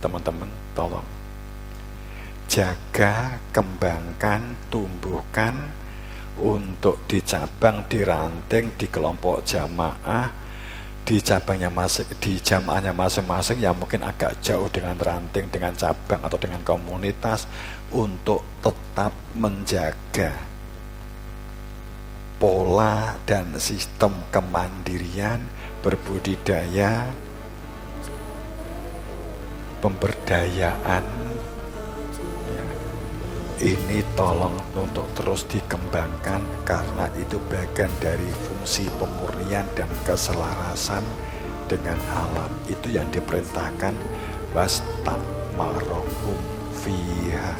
teman-teman, tolong jaga, kembangkan, tumbuhkan untuk di cabang, di ranting, di kelompok jamaah, di cabangnya di jamaahnya masing-masing yang mungkin agak jauh dengan ranting, dengan cabang atau dengan komunitas, untuk tetap menjaga pola dan sistem kemandirian, berbudidaya, pemberdayaan. Ini tolong untuk terus dikembangkan, karena itu bagian dari fungsi pemurnian dan keselarasan dengan alam. Itu yang diperintahkan, wasta'marohum fiha.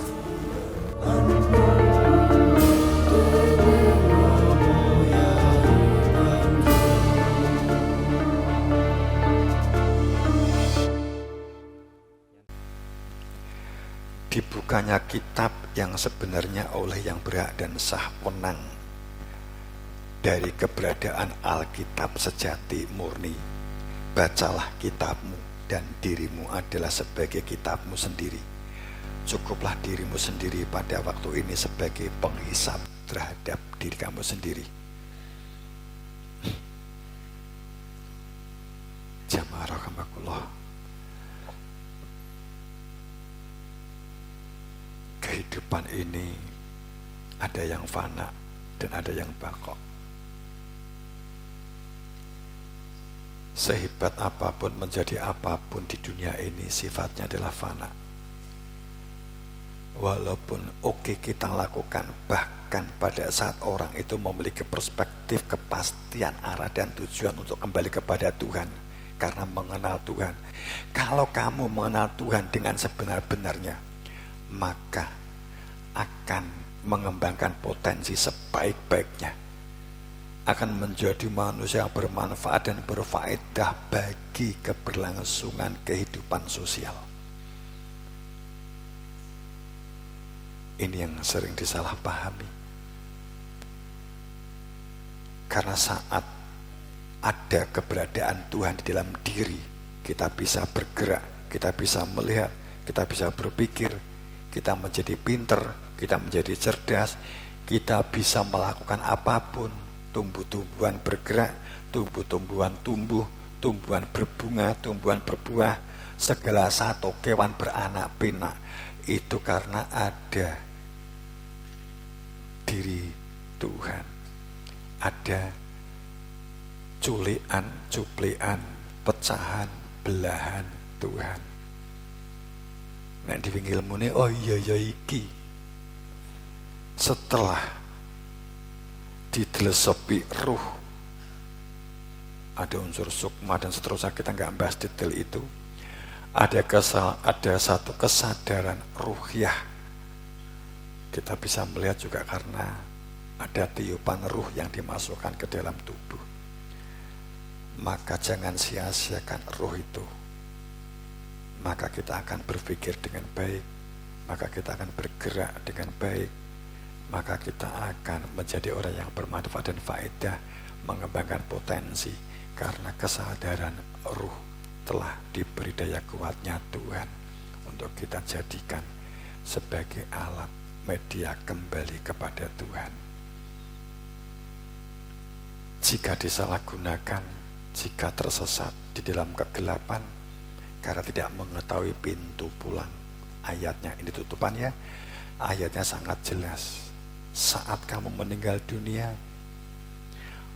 Dibukanya kitab yang sebenarnya oleh yang berhak dan sah wenang dari keberadaan Alkitab sejati murni. Bacalah kitabmu, dan dirimu adalah sebagai kitabmu sendiri. Cukuplah dirimu sendiri pada waktu ini sebagai penghisap terhadap diri kamu sendiri. Jamaah rahimakumullah. Kehidupan ini ada yang fana dan ada yang baqo. Sehebat apapun, menjadi apapun di dunia ini, sifatnya adalah fana. Walaupun oke kita lakukan, bahkan pada saat orang itu memiliki perspektif kepastian arah dan tujuan untuk kembali kepada Tuhan karena mengenal Tuhan. Kalau kamu mengenal Tuhan dengan sebenar-benarnya, maka akan mengembangkan potensi sebaik-baiknya, akan menjadi manusia yang bermanfaat dan berfaedah bagi keberlangsungan kehidupan sosial. Ini yang sering disalahpahami, karena saat ada keberadaan Tuhan di dalam diri, kita bisa bergerak, kita bisa melihat, kita bisa berpikir, kita menjadi pinter, kita menjadi cerdas, kita bisa melakukan apapun. Tumbuh-tumbuhan bergerak, tumbuh-tumbuhan tumbuh, tumbuhan berbunga, tumbuhan berbuah, segala satu kewan beranak pinak. Itu karena ada diri Tuhan, ada cuplian, pecahan, belahan Tuhan. Nek di ilmu ini, oh iya iki. Setelah ditelesopi ruh, ada unsur sukma dan seterusnya, kita nggak bahas detail itu. Ada satu kesadaran ruhiyah. Kita bisa melihat juga karena ada tiupan ruh yang dimasukkan ke dalam tubuh. Maka jangan sia-siakan ruh itu. Maka kita akan berpikir dengan baik, maka kita akan bergerak dengan baik, maka kita akan menjadi orang yang bermanfaat dan faedah, mengembangkan potensi, karena kesadaran ruh telah diberi daya kuatnya Tuhan untuk kita jadikan sebagai alat media kembali kepada Tuhan. Jika disalahgunakan, jika tersesat di dalam kegelapan karena tidak mengetahui pintu pulang, ayatnya ini tutupannya, ayatnya sangat jelas. Saat kamu meninggal dunia,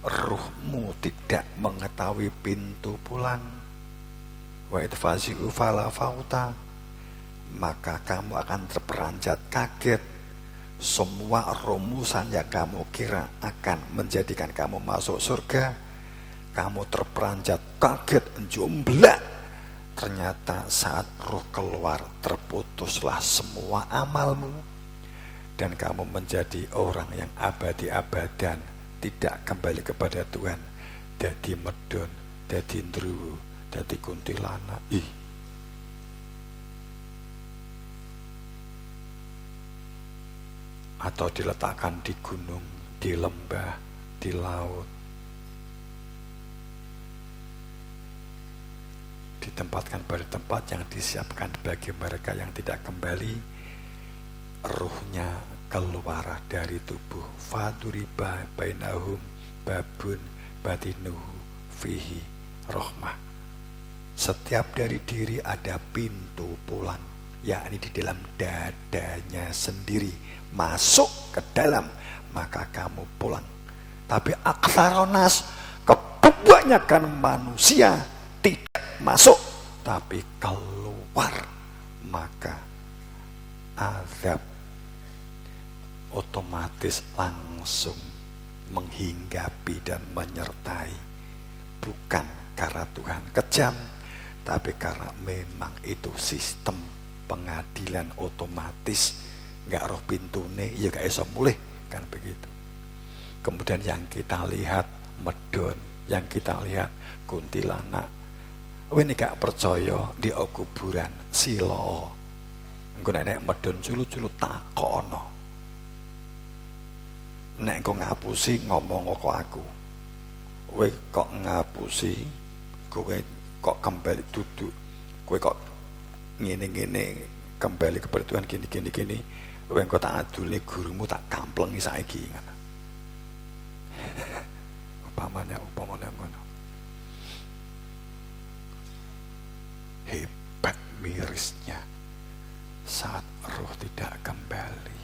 ruhmu tidak mengetahui pintu pulang, wa idfazi'u fala fauta, maka kamu akan terperanjat kaget. Semua rumusan yang kamu kira akan menjadikan kamu masuk surga, kamu terperanjat kaget, jumlah. Ternyata saat roh keluar, terputuslah semua amalmu, dan kamu menjadi orang yang abadi-abadan, tidak kembali kepada Tuhan. Dadi medon, dadi ndruwo, dadi kuntilanak. Atau diletakkan di gunung, di lembah, di laut. ditempatkan pada tempat yang disiapkan bagi mereka yang tidak kembali, ruhnya keluar dari tubuh. Faduriba bainahum babun batinuhu fihi rohmah. Setiap dari diri ada pintu pulang, yakni di dalam dadanya sendiri, masuk ke dalam, maka kamu pulang. Tapi aksaronas, kebanyakan manusia tidak masuk, tapi keluar, maka azab otomatis langsung menghinggapi dan menyertai. Bukan karena Tuhan kejam, tapi karena memang itu sistem pengadilan otomatis. Gak roh pintune, ya gak iso mulih, kan begitu. Kemudian yang kita lihat medon, yang kita lihat kuntilanak. Ini gak percaya di kuburan silo. Engko nek medon culu-culu takono. Nek engko ngapusi ngomong kok aku. Kowe kok ngapusi, kowe kok kembali duduk. Kowe kok ngene-ngene kembali kepada Tuhan gini. Kowe engko tak adule gurumu tak kamplengi saiki. Upamanya ngono. Hebat mirisnya saat roh tidak kembali.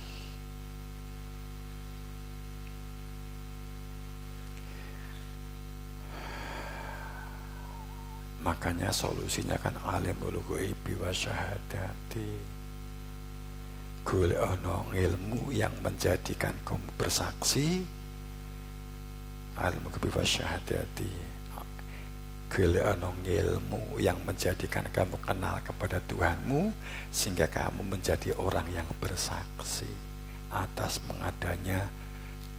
Makanya solusinya kan alimul ghaibi wa syahadati. Golek ana ilmu yang menjadikan kamu bersaksi. Alimul ghaibi wa syahadati. Golek ana ilmu yang menjadikan kamu kenal kepada Tuhanmu, sehingga kamu menjadi orang yang bersaksi atas mengadanya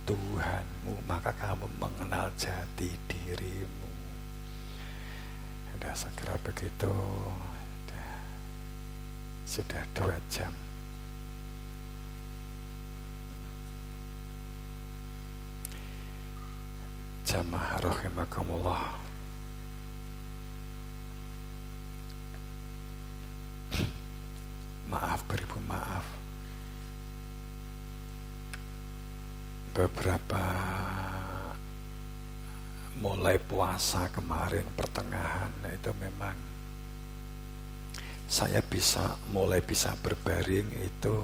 Tuhanmu, maka kamu mengenal jati dirimu. Sudah segera begitu. Sudah 2 jam. Jamaah rahimakumullah. Maaf, beribu maaf. Beberapa mulai puasa kemarin pertengahan itu memang saya mulai bisa berbaring itu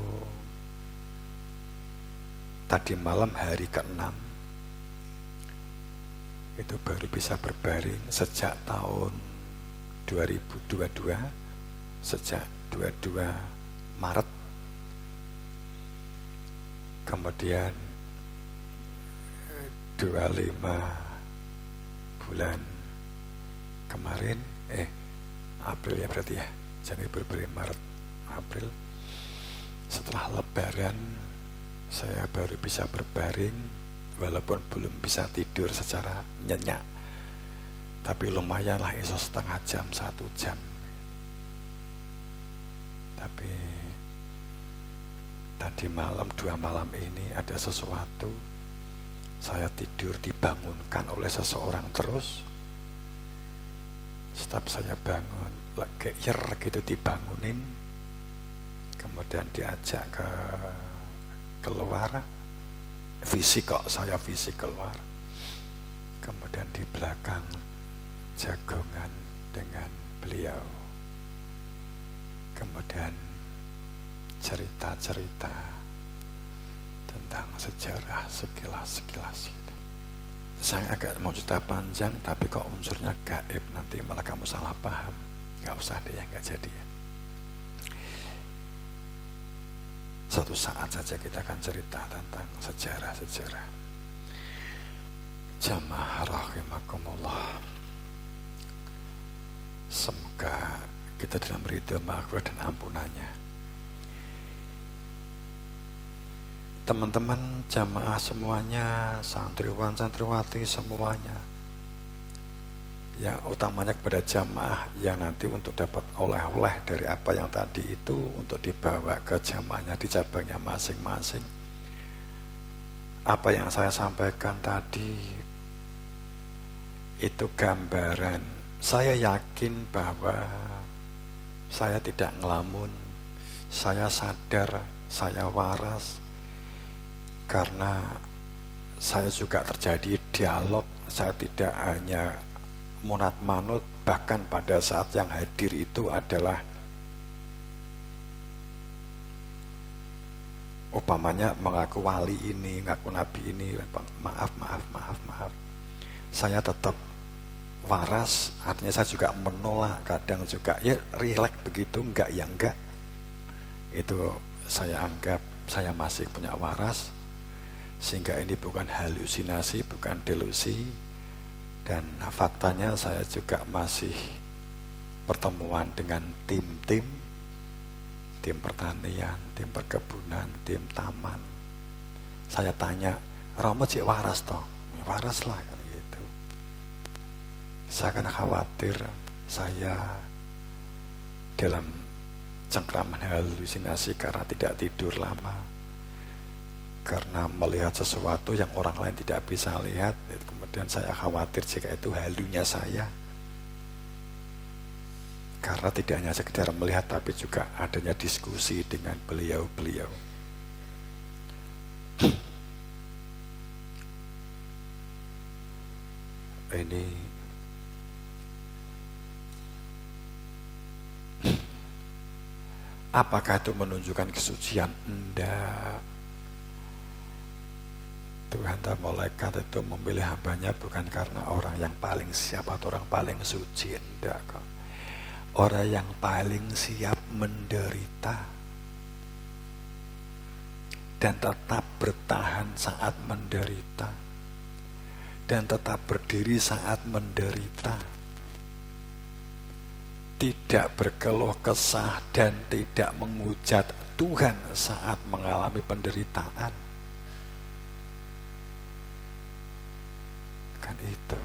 tadi malam hari ke-6. Itu baru bisa berbaring sejak tahun 2022, sejak 22 Maret. Kemudian 25 bulan kemarin, April ya berarti ya, Januari, Februari, Maret, April. Setelah Lebaran saya baru bisa berbaring, walaupun belum bisa tidur secara nyenyak, tapi lumayanlah iso setengah jam, 1 jam. Tapi tadi malam, 2 malam ini ada sesuatu. Saya tidur dibangunkan oleh seseorang terus. Setiap saya bangun, lagi gitu dibangunin. Kemudian diajak keluar. Saya visi keluar. Kemudian di belakang jagongan dengan beliau. Kemudian cerita-cerita tentang sejarah sekilas. Saya agak mau cerita panjang, tapi kok unsurnya gaib, nanti malah kamu salah paham. Gak usah deh, ya gak jadi ya. Suatu saat saja kita akan cerita tentang sejarah-sejarah. Jamaah rahimakumullah. Semoga kita dalam ridho, maghfirah dan ampunannya. Teman-teman jamaah semuanya, santriwan, santriwati semuanya, yang utamanya kepada jamaah yang nanti untuk dapat oleh-oleh dari apa yang tadi itu untuk dibawa ke jamaahnya di cabangnya masing-masing. Apa yang saya sampaikan tadi itu gambaran Saya yakin bahwa saya tidak ngelamun, saya sadar, saya waras, karena saya juga terjadi dialog, saya tidak hanya munat manut, bahkan pada saat yang hadir itu adalah umpamanya mengaku wali ini, mengaku nabi ini, maaf. Saya tetap waras, artinya saya juga menolak, kadang juga ya rileks begitu, enggak ya enggak. Itu saya anggap saya masih punya waras, sehingga ini bukan halusinasi, bukan delusi. Dan faktanya saya juga masih pertemuan dengan tim pertanian, tim perkebunan, tim taman. Saya tanya, Romo cik waras toh? Waras lah kan gitu. Saya kan khawatir saya dalam cengkraman halusinasi karena tidak tidur lama, karena melihat sesuatu yang orang lain tidak bisa lihat. Kemudian saya khawatir jika itu halunya saya, karena tidak hanya sekedar melihat tapi juga adanya diskusi dengan beliau-beliau. Ini apakah itu menunjukkan kesucian? Enggak. Tuhan dan malaikat itu memilih hambanya bukan karena orang yang paling siap atau orang paling suci. Enggak kok. Orang yang paling siap menderita dan tetap bertahan saat menderita, dan tetap berdiri saat menderita, tidak berkeluh kesah dan tidak menghujat Tuhan saat mengalami penderitaan. Kan itu.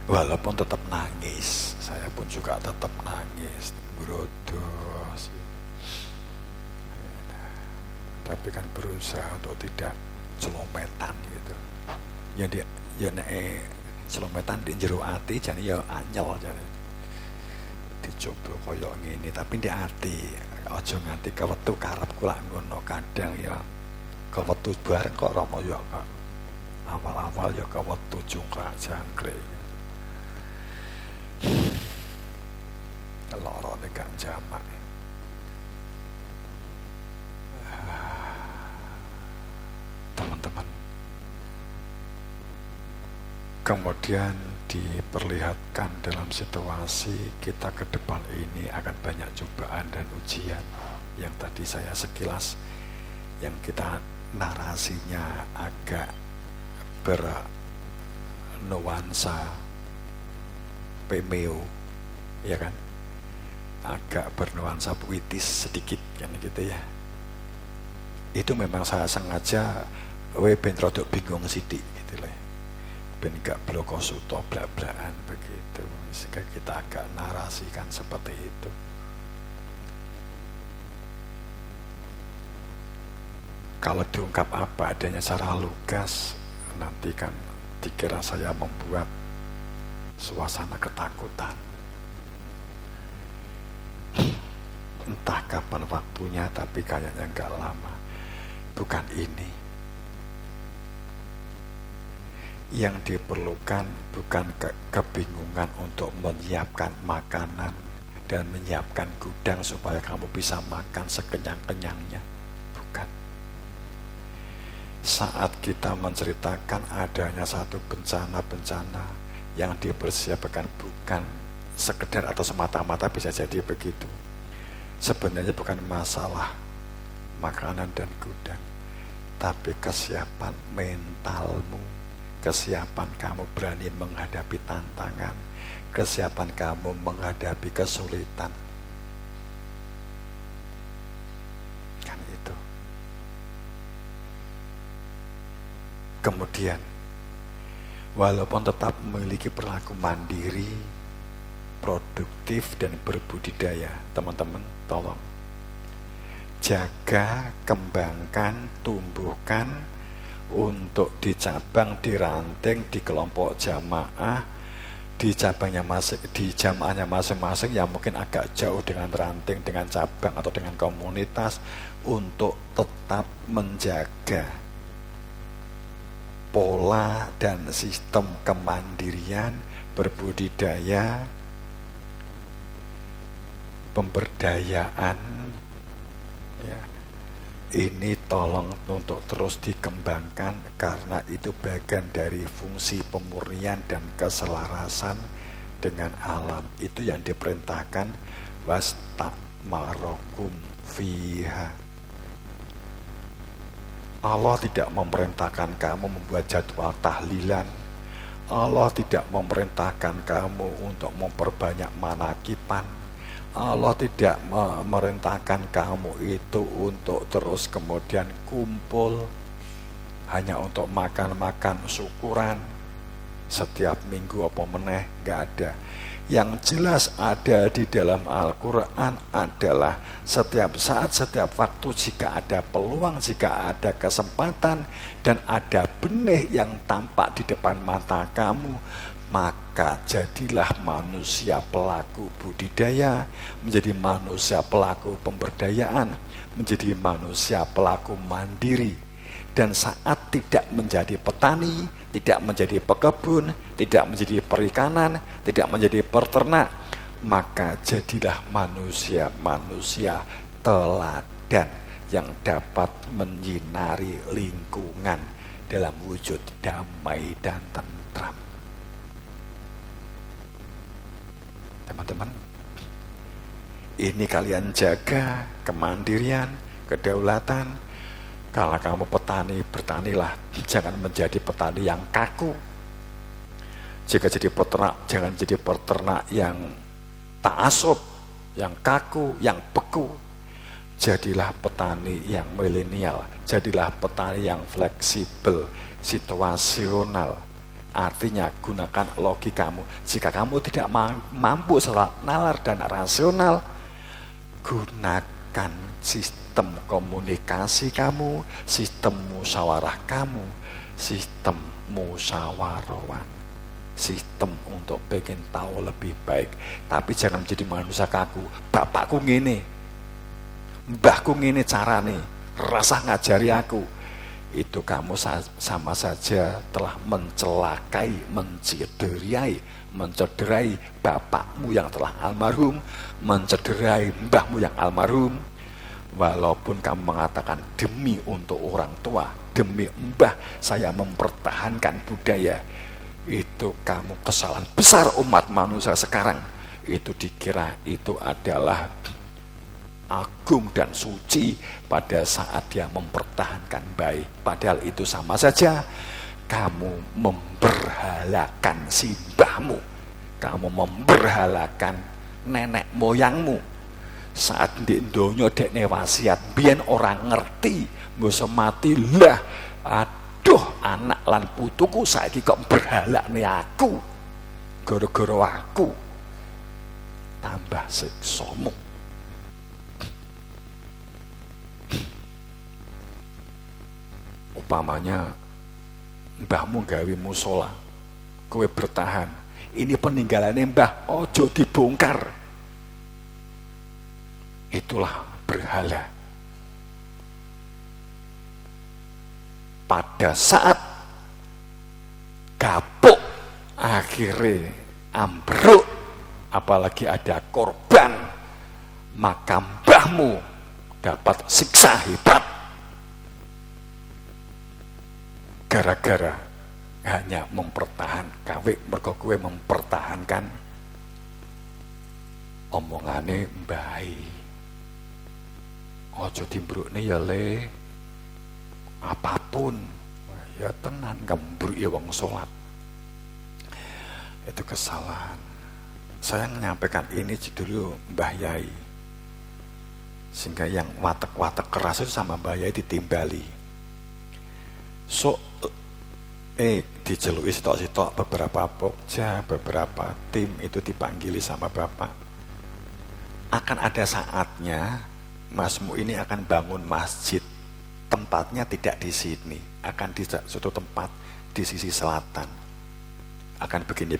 Walaupun tetap nangis, saya pun juga tetap nangis, berodos. Tapi kan berusaha untuk tidak celometan gitu. Ya dia, ya celometan di jero ati, jadi ya anyel jadi. Dicoba koyo ngene, tapi di ati, aja nganti kewetu karep kula ngono kadang ya. Kewetu bareng kok Rama ya kok. Awal-awal ya kewetu jungkrak jangkrik. Lorone gak jamak. Teman-teman, kemudian diperlihatkan dalam situasi kita ke depan ini akan banyak cobaan dan ujian yang tadi saya sekilas, yang kita narasinya agak bernuansa pemeo, ya kan, agak bernuansa puitis sedikit kan gitu ya. Itu memang saya sengaja ben rodok bingung sidik gitu lah, ben gak bloko suto blak-blakan begitu, sehingga kita agak narasikan seperti itu. Kalau diungkap apa adanya secara lugas, nanti kan dikira saya membuat suasana ketakutan. Entah kapan waktunya, tapi kayaknya enggak lama. Bukan ini. Yang diperlukan bukan kebingungan untuk menyiapkan makanan dan menyiapkan gudang supaya kamu bisa makan sekenyang-kenyangnya. Bukan. Saat kita menceritakan adanya satu bencana-bencana yang dipersiapkan bukan sekedar atau semata-mata bisa jadi begitu. Sebenarnya bukan masalah makanan dan gudang, tapi kesiapan mentalmu, kesiapan kamu berani menghadapi tantangan, kesiapan kamu menghadapi kesulitan. Kan itu. Kemudian, walaupun tetap memiliki perilaku mandiri, produktif dan berbudidaya, teman-teman tolong jaga, kembangkan, tumbuhkan untuk di cabang, di ranting, di kelompok jamaah, di jamaahnya masing-masing yang mungkin agak jauh dengan ranting, dengan cabang atau dengan komunitas, untuk tetap menjaga pola dan sistem kemandirian, berbudidaya, pemberdayaan, ya. Ini tolong untuk terus dikembangkan karena itu bagian dari fungsi pemurnian dan keselarasan dengan alam. Itu yang diperintahkan wasta'marokum fiha. Allah tidak memerintahkan kamu membuat jadwal tahlilan. Allah tidak memerintahkan kamu untuk memperbanyak manakipan. Allah tidak memerintahkan kamu itu untuk terus kemudian kumpul hanya untuk makan-makan syukuran setiap minggu apa meneh, gak ada. Yang jelas ada di dalam Al-Quran adalah setiap saat, setiap waktu, jika ada peluang, jika ada kesempatan dan ada benih yang tampak di depan mata kamu, maka jadilah manusia pelaku budidaya, menjadi manusia pelaku pemberdayaan, menjadi manusia pelaku mandiri. Dan saat tidak menjadi petani, tidak menjadi pekebun, tidak menjadi perikanan, tidak menjadi peternak, maka jadilah manusia-manusia teladan yang dapat menyinari lingkungan dalam wujud damai dan tentram. Teman-teman, ini kalian jaga kemandirian, kedaulatan. Kalau kamu petani, bertanilah, jangan menjadi petani yang kaku. Jika jadi peternak, jangan jadi peternak yang ta'asub, yang kaku, yang beku. Jadilah petani yang milenial, jadilah petani yang fleksibel, situasional. Artinya gunakan logikamu. Jika kamu tidak mampu secara nalar dan rasional, gunakan sistem komunikasi kamu, sistem musyawarah kamu, sistem musyawarah, sistem untuk pengen tahu lebih baik. Tapi jangan menjadi manusia kaku. Bapakku ngene, mbahku ngene carane, rasa ngajari aku. Itu kamu sama saja telah mencelakai, mencederai bapakmu yang telah almarhum, mencederai mbahmu yang almarhum. Walaupun kamu mengatakan demi untuk orang tua, demi mbah saya mempertahankan budaya, itu kamu kesalahan besar umat manusia sekarang. Itu dikira itu adalah agung dan suci pada saat dia mempertahankan baik. Padahal itu sama saja kamu memberhalakan simbahmu, kamu memberhalakan nenek moyangmu. Saat di donya dekne wasiat biyen orang ngerti, mbok mati lah. Aduh, anak lan putuku saiki kok berhalakne aku. Gara-gara aku tambah siksamu. Umpamanya mbahmu gawe musola, kowe bertahan, ini peninggalannya mbah, ojo dibongkar. Itulah berhala. Pada saat kapuk akhirnya ambruk, apalagi ada korban, maka mbahmu dapat siksa hebat gara-gara hanya mempertahankan kowe mempertahankan omongane mbahe. Ojo dimbrukne ya le, apapun ya tenan gembruk ya wong sholat. Itu kesalahan. Saya menyampaikan ini dulu Mbah Yai, sehingga yang watek-watek keras itu sama Mbah Yai ditimbali. So dicelui sitok-sitok beberapa pokja, beberapa tim itu dipanggili sama Bapak. Akan ada saatnya masmu ini akan bangun masjid. Tempatnya tidak di sini, akan di suatu tempat di sisi selatan. Akan begini.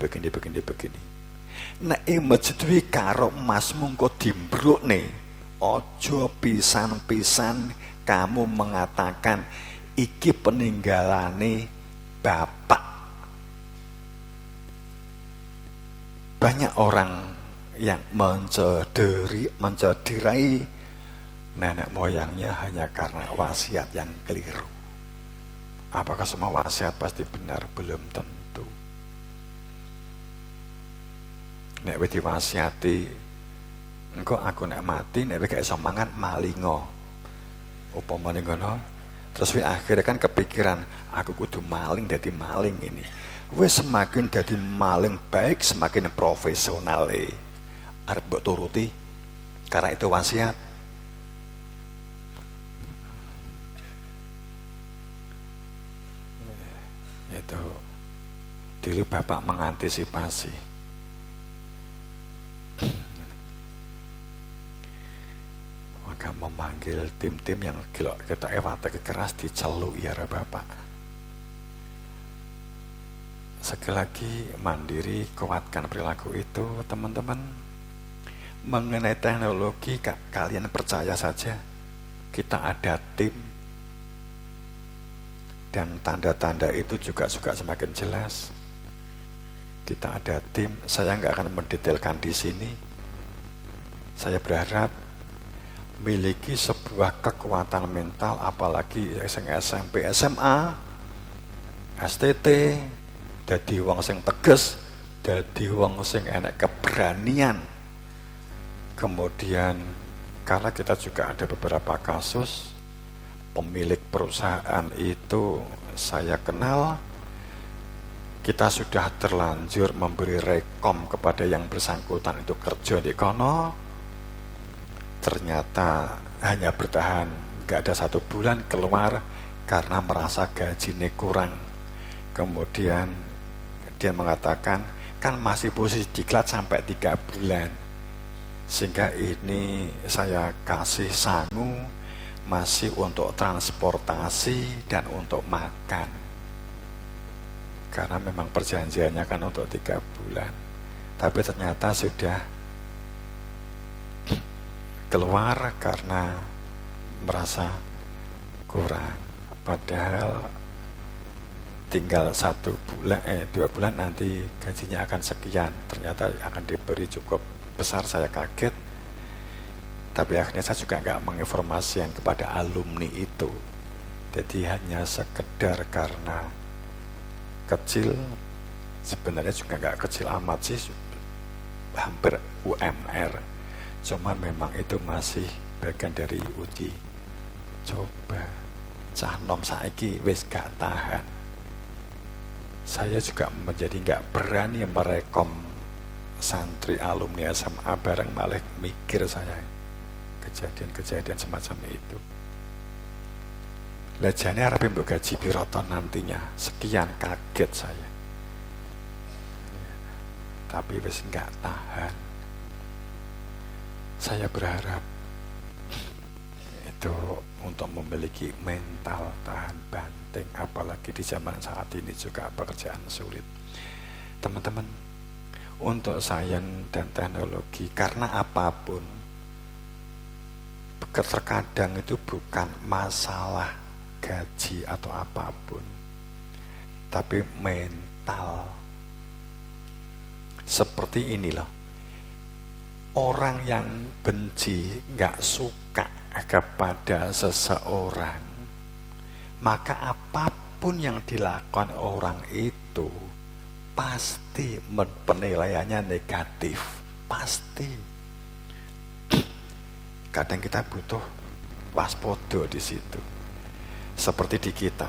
Nek masjid kuwi karo masmu engko dimbrukne, aja pisan-pisan kamu mengatakan iki peninggalane bapak. Banyak orang yang mencederai nenek moyangnya hanya karena wasiat yang keliru. Apakah semua wasiat pasti benar? Belum tentu. Nek wis diwasiati, engko aku nek mati nek gak iso mangan malingo. Upamane ngono, terus akhirnya kan kepikiran aku kudu maling, dadi maling ini. Wis semakin dadi maling baik, semakin profesional arep mbok turuti karena itu wasiat. Itu dulu bapak mengantisipasi. Maka memanggil tim-tim yang kita ewate keras diceluk ya bapak. Sekali lagi mandiri, kuatkan perilaku itu teman-teman. Mengenai teknologi kalian percaya saja, kita ada tim dan tanda-tanda itu juga semakin jelas. Kita ada tim, saya nggak akan mendetailkan di sini. Saya berharap miliki sebuah kekuatan mental, apalagi SMP, SMA, STT, dadi wong sing tegas, dadi wong sing enek keberanian. Kemudian karena kita juga ada beberapa kasus pemilik perusahaan itu saya kenal, kita sudah terlanjur memberi rekom kepada yang bersangkutan itu kerja di kono, ternyata hanya bertahan gak ada 1 bulan keluar karena merasa gajinya kurang. Kemudian dia mengatakan kan masih posisi diklat sampai 3 bulan, sehingga ini saya kasih sangu masih untuk transportasi dan untuk makan, karena memang perjanjiannya kan untuk 3 bulan, tapi ternyata sudah keluar karena merasa kurang, padahal tinggal 1 bulan 2 bulan nanti gajinya akan sekian, ternyata akan diberi cukup besar. Saya kaget, tapi akhirnya saya juga nggak menginformasikan kepada alumni itu. Jadi hanya sekedar karena kecil, sebenarnya juga nggak kecil amat sih, hampir UMR, cuma memang itu masih bagian dari uji coba. Cah nom saiki wis gak tahan. Saya juga menjadi nggak berani merekom santri alumni SMA bareng, malah mikir saya kejadian-kejadian semacam itu. Lejane arep mbok gaji piro ton nantinya, sekian, kaget saya. Tapi wis nggak tahan. Saya berharap itu untuk memiliki mental tahan banting, apalagi di zaman saat ini juga pekerjaan sulit. Teman-teman, untuk sains dan teknologi, karena apapun, terkadang itu bukan masalah gaji atau apapun, tapi mental. Seperti ini loh, orang yang benci, nggak suka kepada seseorang, maka apapun yang dilakukan orang itu pasti penilaiannya negatif, pasti. Kadang kita butuh waspada di situ, seperti di kita,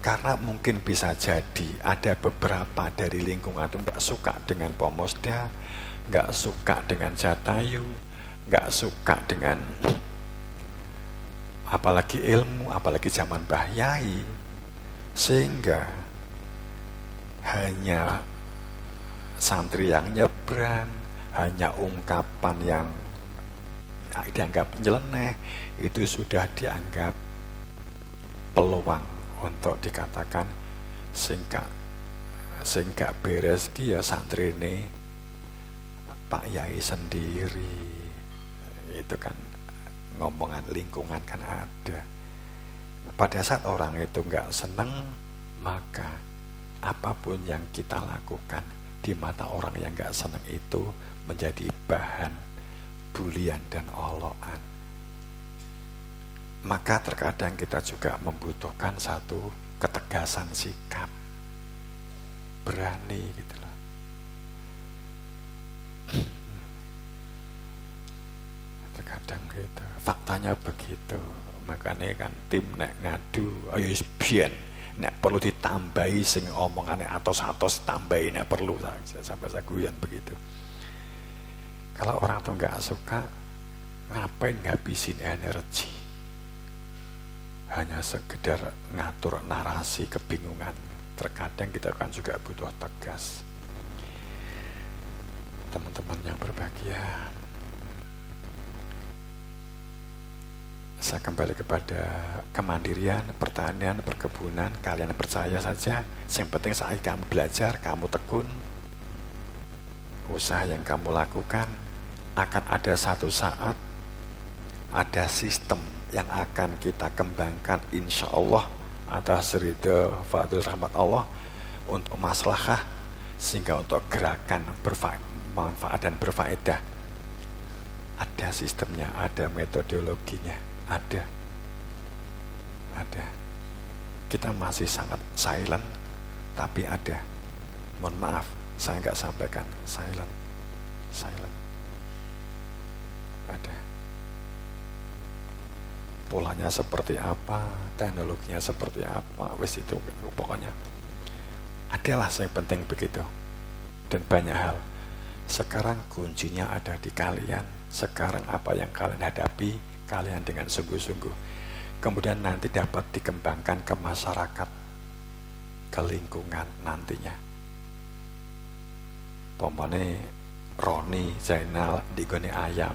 karena mungkin bisa jadi ada beberapa dari lingkungan itu nggak suka dengan Pomosda, nggak suka dengan Jatayu, nggak suka dengan apalagi ilmu, apalagi zaman Mbah Yai, sehingga hanya santri yang nyebrang, hanya ungkapan yang dianggap nyeleneh, itu sudah dianggap peluang untuk dikatakan sehingga beres dia santri ini Pak Yai sendiri. Itu kan ngomongan lingkungan kan ada. Pada saat orang itu nggak seneng, maka apapun yang kita lakukan di mata orang yang nggak seneng itu menjadi bahan bulian dan olokan. Maka terkadang kita juga membutuhkan satu ketegasan sikap, berani gitu loh. Terkadang gitu, faktanya begitu. Makanya kan tim nek ngadu, ayo biyen nek perlu ditambahi sing omongane atos-atos tambahi nek perlu sampai saguyan begitu. Kalau orang tuh nggak suka, ngapain ngabisin energi? Hanya sekedar ngatur narasi kebingungan. Terkadang kita kan juga butuh tegas. Teman-teman yang berbahagia, saya kembali kepada kemandirian, pertanian, perkebunan. Kalian percaya saja, yang penting saat kamu belajar, kamu tekun, usaha yang kamu lakukan, akan ada satu saat, ada sistem yang akan kita kembangkan, insya Allah, atas ridha fadil rahmat Allah, untuk maslahah, sehingga untuk gerakan bermanfaat dan berfaedah. Ada sistemnya, ada metodologinya, ada. Kita masih sangat silent, tapi ada. Mohon maaf, saya nggak sampaikan silent. Ada. Polanya seperti apa, teknologinya seperti apa, wes itu pokoknya. Adalah yang penting begitu. Dan banyak hal. Sekarang kuncinya ada di kalian. Sekarang apa yang kalian hadapi, kalian dengan sungguh-sungguh. Kemudian nanti dapat dikembangkan ke masyarakat, ke lingkungan nantinya. Pomone Roni Zainal digone ayam,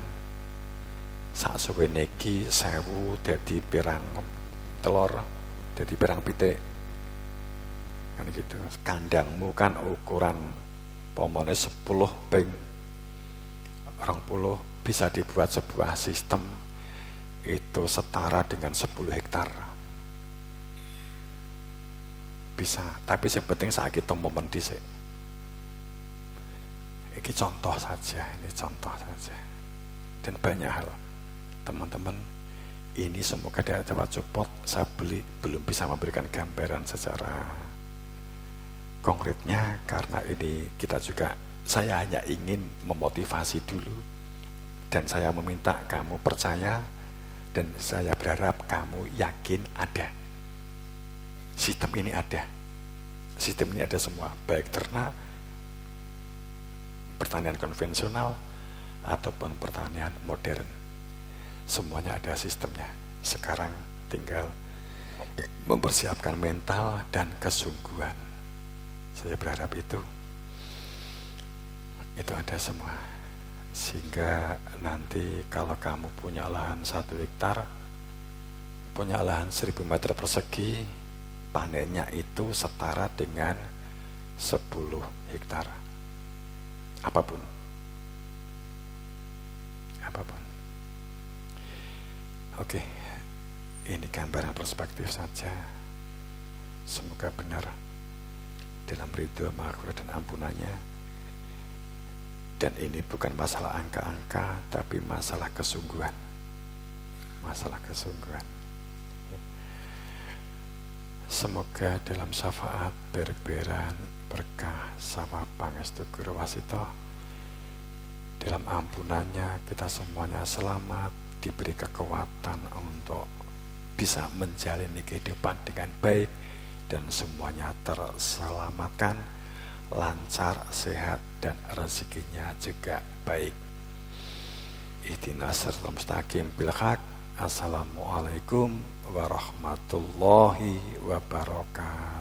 sak suwe niki 1000 dadi pirang telur, dadi pirang pitik kan gitu. Kandangmu kan ukuran pomone 10 ping 20, bisa dibuat sebuah sistem itu setara dengan 10 hektar. Bisa, tapi yang penting saat kita momen dhisik. Ini contoh saja. Dan banyak hal. Teman-teman, ini semoga dapat support. Saya belum bisa memberikan gambaran secara konkretnya, karena ini saya hanya ingin memotivasi dulu, dan saya meminta kamu percaya, dan saya berharap kamu yakin ada sistem ini ada semua, baik ternak, pertanian konvensional ataupun pertanian modern, semuanya ada sistemnya. Sekarang tinggal mempersiapkan mental dan kesungguhan. Saya berharap itu ada semua, sehingga nanti kalau kamu punya lahan 1 hektar, punya lahan 1000 meter persegi, panennya itu setara dengan 10 hektar. Apapun. Oke, ini gambaran perspektif saja. Semoga benar dalam ridho maghfirah dan ampunannya. Dan ini bukan masalah angka-angka, tapi masalah kesungguhan. Semoga dalam syafaat berberan berkah sama pangestu Guru Wasito, dalam ampunannya kita semuanya selamat, diberi kekuatan untuk bisa menjalani kehidupan dengan baik, dan semuanya terselamatkan, lancar, sehat, dan rezekinya juga baik. Ihdinas siratal mustaqim bil haq. Assalamualaikum warahmatullahi wabarakatuh.